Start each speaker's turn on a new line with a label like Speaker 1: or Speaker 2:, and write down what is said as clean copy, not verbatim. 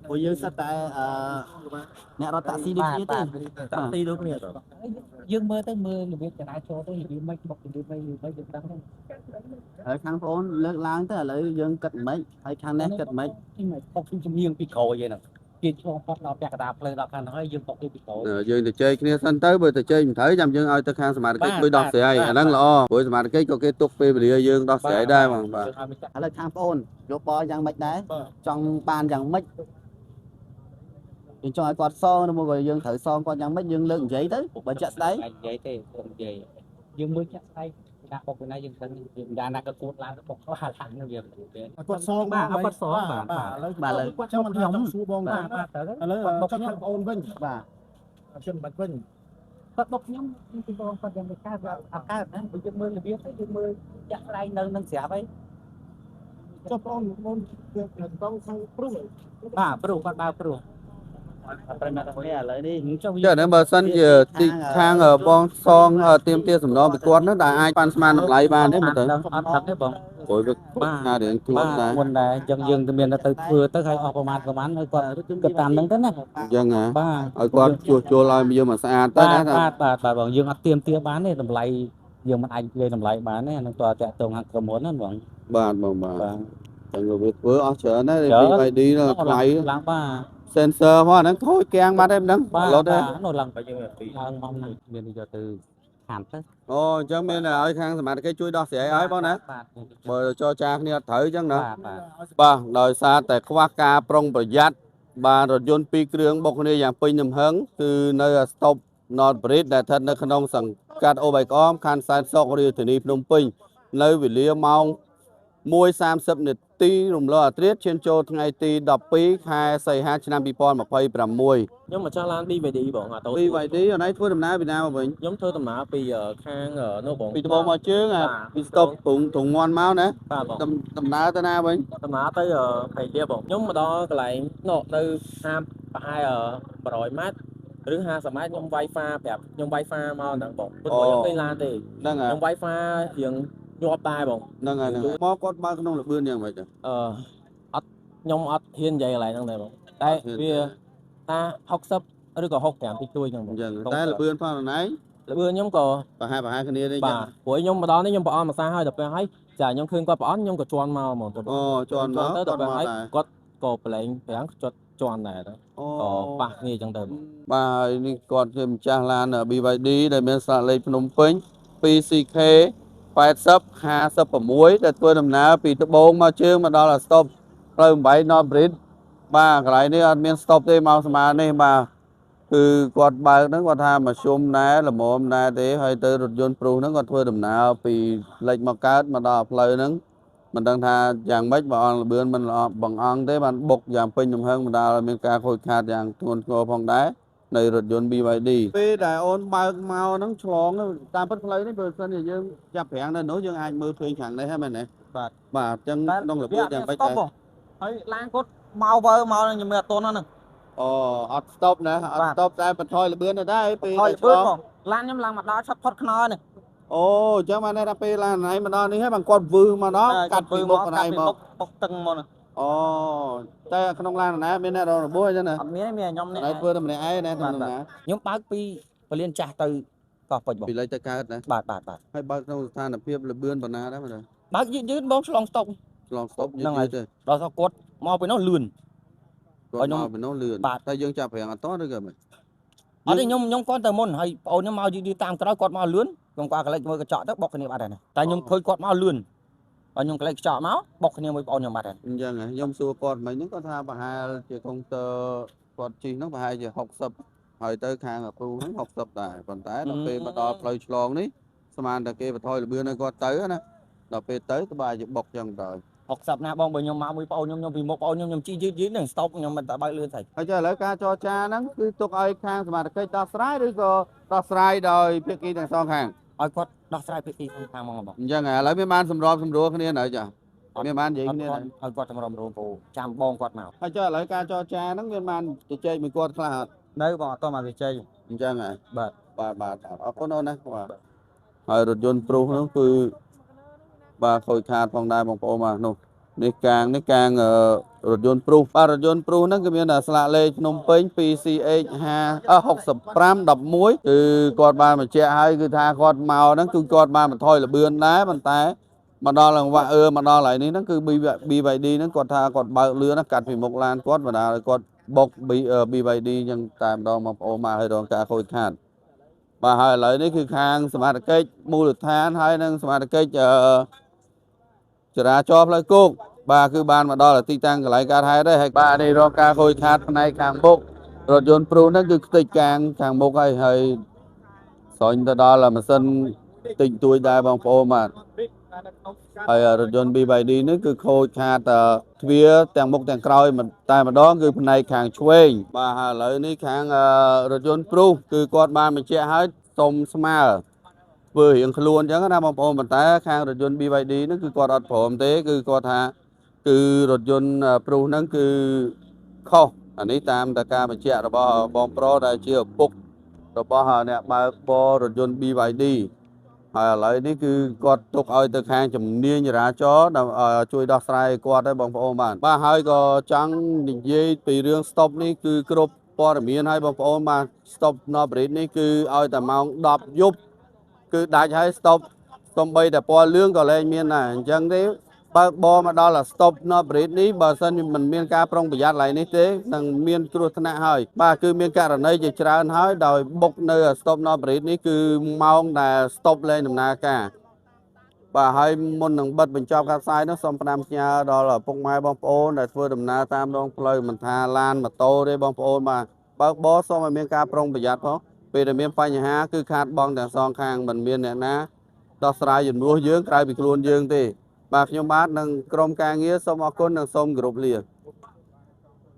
Speaker 1: ពួកយើងសិតតែអ្នករត់តាក់ស៊ីដូចគ្នាទេតាក់ស៊ីដូចគ្នាទៅយើងមើលទៅមើលរបៀបចរាចរណ៍ទៅរបៀបមិនបុករបៀបមិនយើងដឹងហ្នឹងហើយខាងបងលើកឡើងទៅឥឡូវយើងគិតមិនហើយខាងនេះគិតមិនបុកពីជំនាញពីក្រោយឯហ្នឹងគេឆ្លងផុតដល់ពាក់កណ្ដាលផ្លូវដល់ខាងហ្នឹងហើយយើងបុកពីក្រោយយើងទៅជែកគ្នាសិនទៅបើទៅជែកមិនត្រូវចាំយើងឲ្យទៅខាងសមាជិកជួយដោះស្រាយអាហ្នឹងល្អព្រោះសមាជិកក៏គេទុកពេលវេលាយើងដោះស្រាយដែរបងបាទឥឡូវខាងបងយកបយ៉ាងម៉េចដែរចង់បានយ៉ាងម៉េចយើងចង់ឲ្យគាត់សងឬមកយើងត្រូវសងគាត់យ៉ាងម៉េចយើងលើកនិយាយទៅបើចាក់ស្ដែងនិយាយទេខ្ញុំនិយាយយើងមើលចាក់ស្ដែងដាក់បុកពីណាយើងដឹងយើងយ៉ាងណាក៏គួតឡើងបុកខ្លះឡើងនឹងវាគាត់សងបាទគាត់សងបាទឥឡូវគាត់ខ្ញុំសួរបងថាឥឡូវគាត់បុកខ្ញុំបងអូនវិញបាទខ្ញុំបាច់វិញគាត់បុកខ្ញុំពីបងគាត់យ៉ាងមិនកើតអត់កើតណាបើយើងមើលរបៀបទៅយើងមើលចាក់ស្ដែងនៅនឹងស្រាប់ហើយចុះបងគឺต้องខាងព្រុសបាទព្រុសគាត់បើព្រុសប្រិមត្តនេះឥឡូវនេះចុះហ្នឹងបើសិនជាទីខាងបងសងទៀមទាសំណងពីគាត់ហ្នឹងដែលអាចប៉ាន់ស្មានតម្លៃបានទេមើលទៅអត់ដឹងទេបងព្រោះវាណារឿងខ្លួនដែរមុនដែរអញ្ចឹងយើងទៅមានទៅធ្វើទៅឲ្យអស់ប្រមាណឲ្យគាត់គិតតាមហ្នឹងទៅណាអញ្ចឹងហ៎បាទឲ្យគាត់ជួសជុលឲ្យយើងមកស្អាតទៅណាបាទបងយើងអត់ទៀមទាបានទេតម្លៃយើងមិនអាចនិយាយតម្លៃបានទេហ្នឹងតើតាក់ទងខាងក្រុមហ៊ុនហ្នឹងបងបាទបងបាទតែវាធ្វើអស់ច្រើនណាស់ BYD ថ្លៃឡើងបាទsensor ហ្នឹងហ្នឹងខូចកៀងបាត់ទេមិនដឹងរត់ទេនោះឡើងបើយើងពីឡើងមកមានយកទៅខានទៅអូអញ្ចឹងមានឲ្យខាងសមាជិកជួយដោះស្រាយឲ្យបងណាបើចរចាគ្នាអត់ត្រូវអញ្ចឹងណាបាទដោយសារតែខ្វះការប្រុងប្រយ័ត្នបាទរថយន្ត2គ្រឿងបុកគ្នាយ៉ាងពេញទំហឹងគឺនៅ stop North Bridge ដែលស្ថិតនៅក្នុងសង្កាត់អូបៃក្អមខណ្ឌសែនសុខរាជធានីភ្នំពេញនៅវេលាម៉ោង 1:30 នាទីរំលងអត្រាឈានចូលថ្ងៃទី12ខែសីហាឆ្នាំ2026ខ្ញុំមកចាស់ឡាន BYD បងអាតូ BYD អនឯងធ្វើដំណើរពីណាមកវិញខ្ញុំធ្វើដំណើរពីខាងនោះបងពីត្បូងមកជើងពីស្តុបទ្រង់មន់មកណាដំណើរទៅណាវិញដំណើរទៅព្រៃលៀបបងខ្ញុំមកដល់កន្លែងនោះនៅហាមប្រហែល100ម៉ែត្រឬ50ម៉ែត្រខ្ញុំ Wi-Fi ប្រាប់ខ្ញុំ Wi-Fi មកហ្នឹងបងព្រោះខ្ញុំឃើញឡានទេហ្នឹងហើយខ្ញុំ Wi-Fi រៀងញាប់ដែរបងហ្នឹងហើយមកគាត់បើក្នុងលបឿនយ៉ាងម៉េចអត់ខ្ញុំអត់ហ៊ាននិយាយកន្លែងហ្នឹងដែរបងតែវាថា60ឬក៏65តិចតួចហ្នឹងបងតែលបឿនផងណៃលបឿនខ្ញុំក៏ប្រហែលគ្នាទេបាទព្រោះខ្ញុំមកដល់នេះខ្ញុំប្រអន់មួយសាហើយដល់ពេលហើយចាខ្ញុំឃើញគាត់ប្រអន់ខ្ញុំក៏ជន់មកហ្មងទៅអូជន់មកទៅដល់ពេលហើយគាត់ក៏ប្រឡែងប្រាំងជន់ដែរទៅក៏ប៉ះគ្នាអញ្ចឹងទៅបាទនេះគាត់ជាម្ចាស់ឡាន BYD ដែលមានស្លាកលេខភ្នំពេញ 2CK 80 56ដែលធ្វើដំណើរពីត្បូងមកជើងមកដល់ស្តុបផ្លូវ8 North Bridge បាទកន្លែងនេះអត់មានស្តុបទេមកស្មើនេះបាទគឺគាត់បើកហ្នឹងគាត់ថាមកជុំដែរល្មមដែរទេហើយទៅរថយន្តព្រុសហ្នឹងគាត់ធ្វើដំណើរពីលិចមកកើតមកដល់ផ្លូវហ្នឹងមិនដឹងថាយ៉ាងម៉េចបើអងលបឿនមិនល្អបង្អង់ទេបានបុកយ៉ាងពេញទំហឹងមកដល់មានការខូចខាតយ៉ាងធ្ងន់ធ្ងរផងដែរនៃរថយន្ត BYD ពេលដែលអូនបើកមកហ្នឹងឆ្លងតាមពិតផ្លូវនេះបើសិនជាយើងចាប់ប្រាំងនៅនោះយើងអាចមើលឃើញខាងនេះហ្នឹងមែនទេបាទបាទអញ្ចឹងក្នុងរបៀបយ៉ាងម៉េចដែរហើយឡានគាត់មកវើមកខ្ញុំមើលអត់តន់ហ្នឹងអូអត់ស្តុបណាអត់ស្តុបតែបន្ថយលបឿនទៅដែរពេលឆ្លងឡានខ្ញុំឡើងមកដល់ឆាត់ផុតខ្នើនេះអូអញ្ចឹងបានថាពេលឡានណៃមកដល់នេះហើយបានគាត់វឺមកដល់កាត់ពីមុខណៃមកបុកតឹងមកអូតែក្នុងឡានណាមានអ្នករងរបួសអញ្ចឹងណាអត់មានខ្ញុំនេះធ្វើតែម្នាក់ឯងណាខ្ញុំបើកពីពលានចាស់ទៅកោះពេជ្របងពីលេខទៅកើតណាបាទហើយបើកក្នុងស្ថានភាពលបឿនប៉ុណ្ណាដែរមើលបើកយឺតបងឆ្លងស្តុបហ្នឹងហើយដល់គាត់មកពីនោះលឿនគាត់មកពីនោះលឿនតែយើងចាប់ប្រាំងអត់តឬក៏មិនអត់ទេខ្ញុំគាត់ទៅមុនហើយបងអូនខ្ញុំមកយឺតតាមក្រោយគាត់មកលឿនខ្ញុំគាត់កលេចមើលកញ្ចក់ទៅបុកគ្នាបាត់ហើយតែខ្ញុំឃើញគាត់មកលឿនហើយខ្ញុំកលេចកញ្ចក់មកបុកគ្នាមួយបងអូនខ្ញុំបាត់ហើយអញ្ចឹងខ្ញុំសួរគាត់មិញហ្នឹងគាត់ថាប្រហែលជាកុងទ័រគាត់ជិះហ្នឹងប្រហែលជា60ហើយទៅខាងអាគ្រូហ្នឹង60ដែរប៉ុន្តែដល់ពេលមកដល់ផ្លូវឆ្លងនេះស្មានតែគេបន្ថយលបឿនឲ្យគាត់ទៅណាដល់ពេលទៅក្បែរជាបុកចឹងទៅ60ណាបងបើខ្ញុំមកមួយបងអូនខ្ញុំពីមុខបងអូនខ្ញុំជិះយឺតហ្នឹងស្តុបខ្ញុំមិនតែបើកលឿនស្អីហើយចុះឥឡូវការចរចាហ្នឹងគឺទុកឲ្យខាងសមាជិកដោះស្រាយឬក៏ដោះស្រាយដោយភាគីទាំងសងខាងឲ្យគាត់ដោះស្រាយភាគីខាងមកបងអញ្ចឹងឥឡូវមានបានសម្របសម្រួលគ្នានៅចាមានបាននិយាយគ្នាឲ្យគាត់សម្របសម្រួលពូចាំបងគាត់មកហើយចុះឥឡូវការចរចាហ្នឹងមានបានជជែកមួយគាត់ខ្លះអត់នៅបងអត់តមកជជែកអញ្ចឹងហ៎បាទអរគុណអូនណាបាទហើយរថយន្តព្រុសហ្នឹងគឺបាទខូចខាតផងដែរបងប្អូនបាទនោះនេះកាង
Speaker 2: រថយន្តព្រុសបាទរថយន្តព្រុសហ្នឹងគឺមានស្លាកលេខភ្នំពេញ 2CH 6511គឺគាត់បានបញ្ជាក់ឲ្យគឺថាគាត់មកហ្នឹងគឺគាត់បានបន្ថយល្បឿនដែរប៉ុន្តែមកដល់ឡើងវ៉ាក់មកដល់ហើយនេះហ្នឹងគឺ BYD ហ្នឹងគាត់ថាគាត់បើកលឿនណាកាត់ពីមុខឡានគាត់បណ្ដាលឲ្យគាត់បុក BYD អញ្ចឹងតែម្ដងបងប្អូនមកឲ្យរងការខូចខាតបាទហើយឥឡូវនេះគឺខាងសមាជិកមូលដ្ឋានហើយនិងសមាជិកចរាចរណ៍ផ្លូវគោកបាទគឺបានមកដល់ទីតាំងកន្លែងកើតហេតុហើយបាទនេះរកការខូចខាតផ្នែកខាងមុខរថយន្តព្រុសហ្នឹងគឺខ្ទេចខាងមុខហើយស្រុញទៅដល់ម៉ាស៊ីនតិចតួចដែរបងប្អូនបាទហើយរថយន្ត BYD នេះគឺខូចខាតទ្វារទាំងមុខទាំងក្រោយតែម្ដងគឺផ្នែកខាងឆ្វេងបាទហើយឥឡូវនេះខាងរថយន្តព្រុសគឺគាត់បានបញ្ជាក់ឲ្យសុំស្មើធ្វើរៀងខ្លួនអញ្ចឹងណាបងប្អូនប៉ុន្តែខាងរថយន្ត BYD ហ្នឹងគឺគាត់អត់ព្រមទេគឺគាត់ថាគឺរថយន្តព្រុសហ្នឹងគឺខុសអានេះតាមតែការបញ្ជាក់របស់បងប្រុសដែលជាឪពុករបស់អ្នកបើកបររថយន្ត BYD ហើយឥឡូវនេះគឺគាត់ទុកឲ្យទៅខាងជំនាញចរាចរណ៍ជួយដោះស្រាយគាត់ហើយបងប្អូនបាទហើយក៏ចង់និយាយពីរឿង stop នេះគឺគ្រប់ព័ត៌មានហើយបងប្អូនបាទ stop no break នេះគឺឲ្យតែម៉ោង10យប់គឺដាច់ហើយ stop សំបីតែពណ៌លឿងក៏លែងមានដែរអញ្ចឹងទេបើកបរមកដល់ stop no break នេះបើសិនមិនមានការប្រុងប្រយ័ត្នឡើយនេះទេនឹងមានគ្រោះថ្នាក់ហើយបាទគឺមានករណីជាច្រើនហើយដោយបុកនៅ stop no break នេះគឺម៉ោងដែល stop លែងដំណើរការបាទហើយមុននឹងបិទបញ្ចប់ការផ្សាយនោះសូមផ្ដាំផ្ញើដល់ពុកម៉ែបងប្អូនដែលធ្វើដំណើរតាមដងផ្លូវមិនថាឡានម៉ូតូទេបងប្អូនបាទបើកបរសូមឲ្យមានការប្រុងប្រយ័ត្នផងពេលដែលមានបញ្ហាគឺខាតបង់ទាំងសងខាងមិនមានអ្នកណាដោះស្រាយជំនួសយើងក្រៅពីខ្លួនយើងទេបាទខ្ញុំបាទនិងក្រុមការងារសូមអរគុណនិងសូមគោរពលា